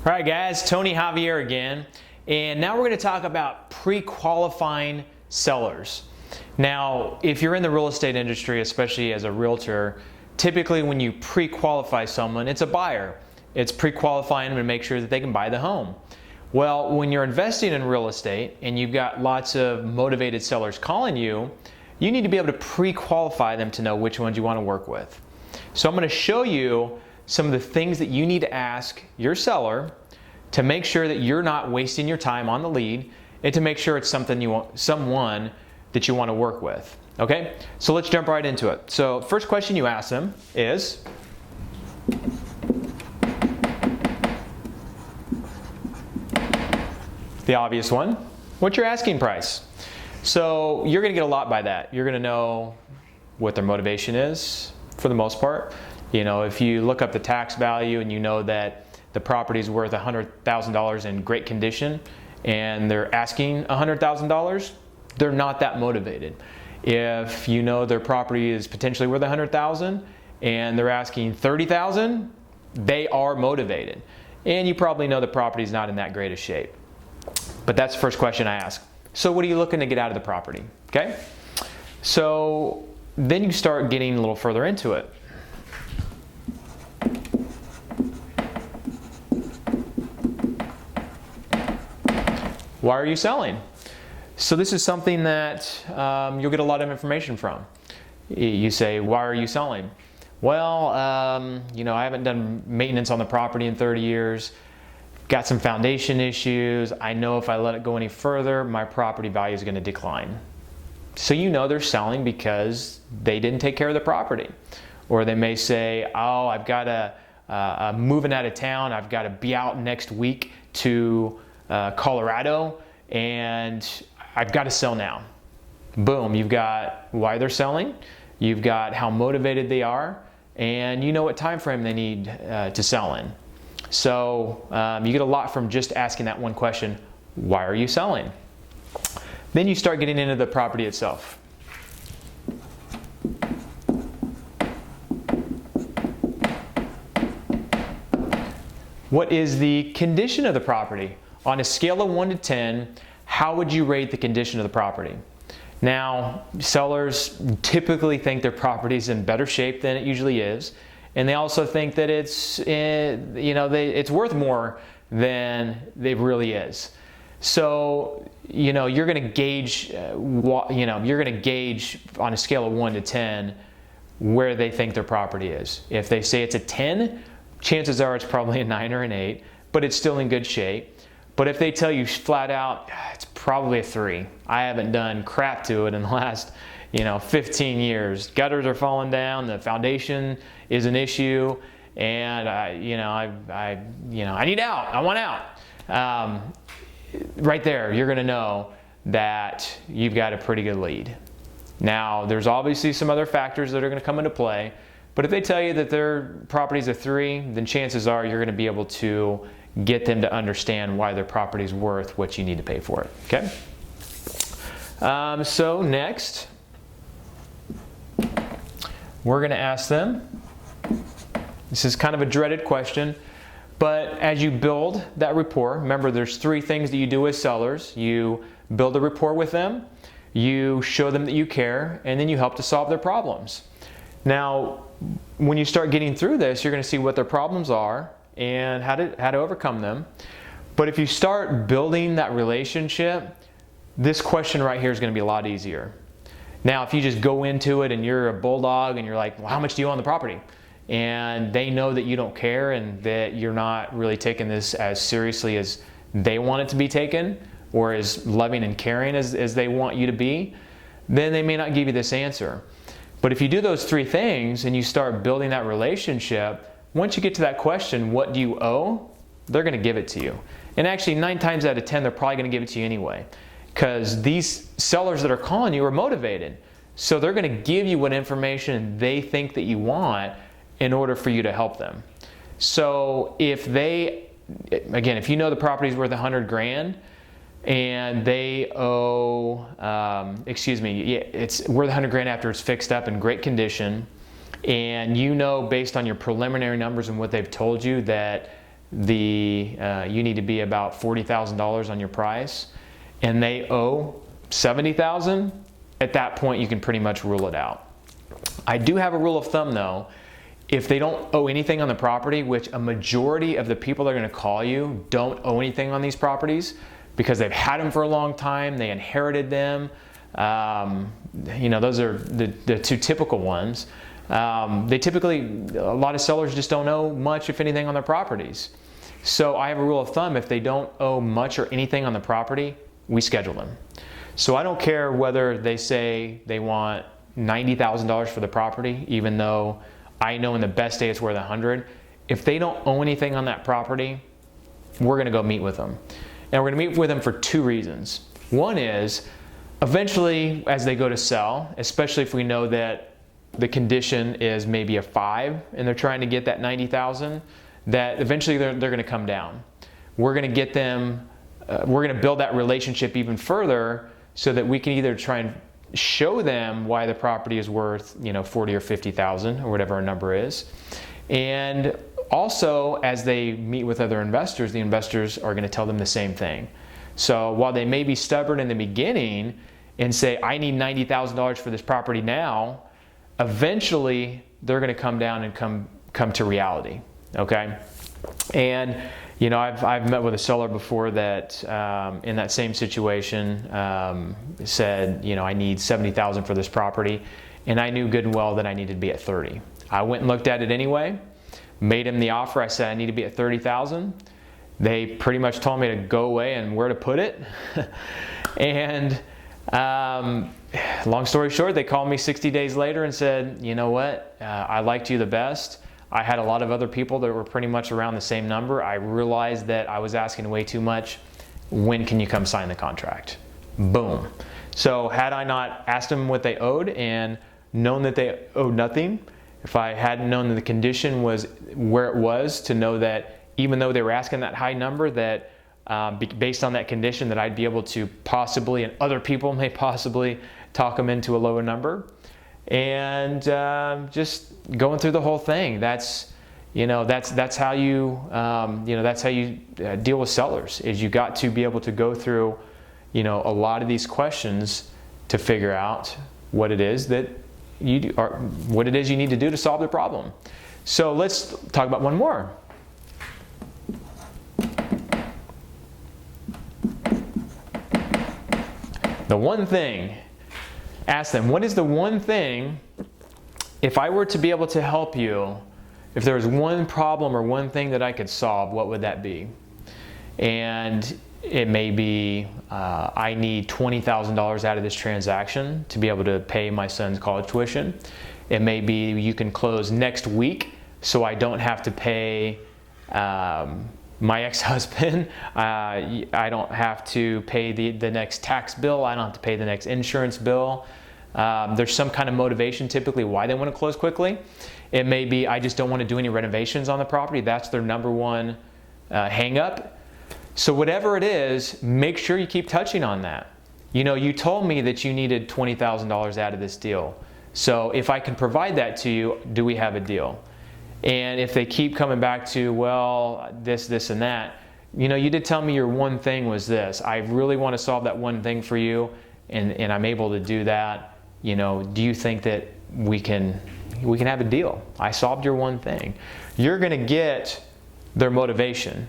All right guys, Tony Javier again, and now we're going to talk about pre-qualifying sellers. Now, if you're in the real estate industry, especially as a realtor, typically when you pre-qualify someone, it's a buyer. It's pre-qualifying them to make sure that they can buy the home. Well, when you're investing in real estate and you've got lots of motivated sellers calling you, you need to be able to pre-qualify them to know which ones you want to work with. So I'm going to show you some of the things that you need to ask your seller to make sure that you're not wasting your time on the lead and to make sure it's someone that you want to work with. Okay? So let's jump right into it. So first question you ask them is, the obvious one, what's your asking price? So you're going to get a lot by that. You're going to know what their motivation is for the most part. You know, if you look up the tax value and you know that the property is worth $100,000 in great condition and they're asking $100,000, they're not that motivated. If you know their property is potentially worth $100,000 and they're asking $30,000, they are motivated. And you probably know the property is not in that great a shape. But that's the first question I ask. So what are you looking to get out of the property? Okay? So then you start getting a little further into it. Why are you selling? So this is something that you'll get a lot of information from. You say, why are you selling? Well, you know, I haven't done maintenance on the property in 30 years. Got some foundation issues. I know if I let it go any further, my property value is going to decline. So you know they're selling because they didn't take care of the property. Or they may say, oh, I've got I'm moving out of town. I've got to be out next week to Colorado, and I've got to sell now. Boom, you've got why they're selling, you've got how motivated they are, and you know what time frame they need to sell in. So you get a lot from just asking that one question, why are you selling? Then you start getting into the property itself. What is the condition of the property? On a scale of 1 to 10, how would you rate the condition of the property? Now, sellers typically think their property is in better shape than it usually is, and they also think that it's worth more than it really is. So, you know, you're going to gauge, on a scale of 1 to 10 where they think their property is. If they say it's a 10, chances are it's probably a 9 or an 8, but it's still in good shape. But if they tell you flat out, it's probably a 3. I haven't done crap to it in the last, 15 years. Gutters are falling down, the foundation is an issue, and I need out. I want out. Right there, you're going to know that you've got a pretty good lead. Now, there's obviously some other factors that are going to come into play, but if they tell you that their property's a 3, then chances are you're going to be able to get them to understand why their property is worth what you need to pay for it. Okay? So next, we're going to ask them, this is kind of a dreaded question, but as you build that rapport, remember there's 3 things that you do as sellers. You build a rapport with them, you show them that you care, and then you help to solve their problems. Now, when you start getting through this, you're going to see what their problems are and how to overcome them. But if you start building that relationship, this question right here is going to be a lot easier. Now, if you just go into it and you're a bulldog and you're like, well, how much do you own the property? And they know that you don't care and that you're not really taking this as seriously as they want it to be taken, or as loving and caring as they want you to be, then they may not give you this answer. But if you do those 3 things and you start building that relationship, once you get to that question, what do you owe? They're going to give it to you. And actually 9 times out of 10, they're probably going to give it to you anyway. Because these sellers that are calling you are motivated. So they're going to give you what information they think that you want in order for you to help them. So if you know the property is worth $100,000 and they owe, it's worth $100,000 after it's fixed up in great condition, and you know based on your preliminary numbers and what they've told you that you need to be about $40,000 on your price, and they owe $70,000, at that point you can pretty much rule it out. I do have a rule of thumb though. If they don't owe anything on the property, which a majority of the people that are going to call you don't owe anything on these properties because they've had them for a long time, they inherited them. Those are the two typical ones. They typically, a lot of sellers just don't owe much, if anything, on their properties. So I have a rule of thumb: if they don't owe much or anything on the property, we schedule them. So I don't care whether they say they want $90,000 for the property, even though I know in the best day it's worth $100,000. If they don't owe anything on that property, we're gonna go meet with them. And we're gonna meet with them for two reasons. One is, eventually, as they go to sell, especially if we know that the condition is maybe a 5 and they're trying to get that $90,000, that eventually they're going to come down. We're going to get them, we're going to build that relationship even further so that we can either try and show them why the property is worth, $40,000 or $50,000 or whatever our number is. And also, as they meet with other investors, the investors are going to tell them the same thing. So while they may be stubborn in the beginning and say, I need $90,000 for this property now, eventually they're going to come down and come to reality. Okay? And I've met with a seller before that in that same situation said, I need $70,000 for this property, and I knew good and well that I needed to be at 30. I went and looked at it anyway, made him the offer. I said I need to be at 30,000. They pretty much told me to go away and where to put it. And long story short, they called me 60 days later and said, you know what, I liked you the best. I had a lot of other people that were pretty much around the same number. I realized that I was asking way too much. When can you come sign the contract? Boom. So had I not asked them what they owed and known that they owed nothing, if I hadn't known that the condition was where it was, to know that even though they were asking that high number, that based on that condition, that I'd be able to possibly, and other people may possibly, talk them into a lower number. And just going through the whole thing. That's how you deal with sellers. Is you got to be able to go through a lot of these questions to figure out what it is that you do, or what it is you need to do to solve the problem. So let's talk about one more. The one thing. Ask them, what is the one thing, if I were to be able to help you, if there was one problem or one thing that I could solve, what would that be? And it may be, I need $20,000 out of this transaction to be able to pay my son's college tuition. It may be, you can close next week so I don't have to pay my ex-husband. I don't have to pay the next tax bill. I don't have to pay the next insurance bill. There's some kind of motivation typically why they want to close quickly. It may be, I just don't want to do any renovations on the property. That's their number one hang up. So whatever it is, make sure you keep touching on that. You told me that you needed $20,000 out of this deal. So if I can provide that to you, do we have a deal? And if they keep coming back to, well, this, and that, you did tell me your one thing was this. I really want to solve that one thing for you, and I'm able to do that. Do you think that we can have a deal? I solved your one thing. You're going to get their motivation.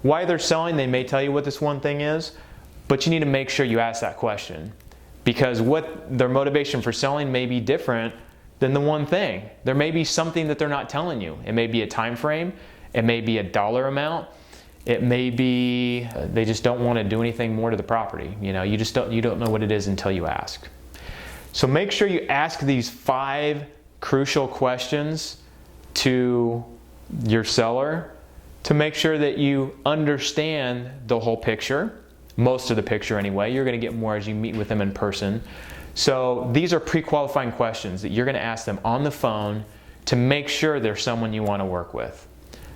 Why they're selling, they may tell you what this one thing is, but you need to make sure you ask that question, because what their motivation for selling may be different than the one thing. There may be something that they're not telling you. It may be a time frame. It may be a dollar amount. It may be they just don't want to do anything more to the property. You don't know what it is until you ask. So make sure you ask these 5 crucial questions to your seller to make sure that you understand the whole picture, most of the picture anyway. You're going to get more as you meet with them in person. So these are pre-qualifying questions that you're going to ask them on the phone to make sure they're someone you want to work with.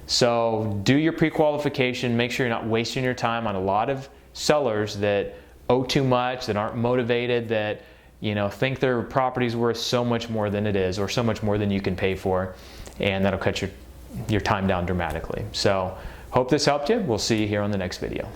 So do your pre-qualification. Make sure you're not wasting your time on a lot of sellers that owe too much, that aren't motivated, that think their property's worth so much more than it is, or so much more than you can pay for, and that'll cut your time down dramatically. So Hope this helped you. We'll see you here on the next video.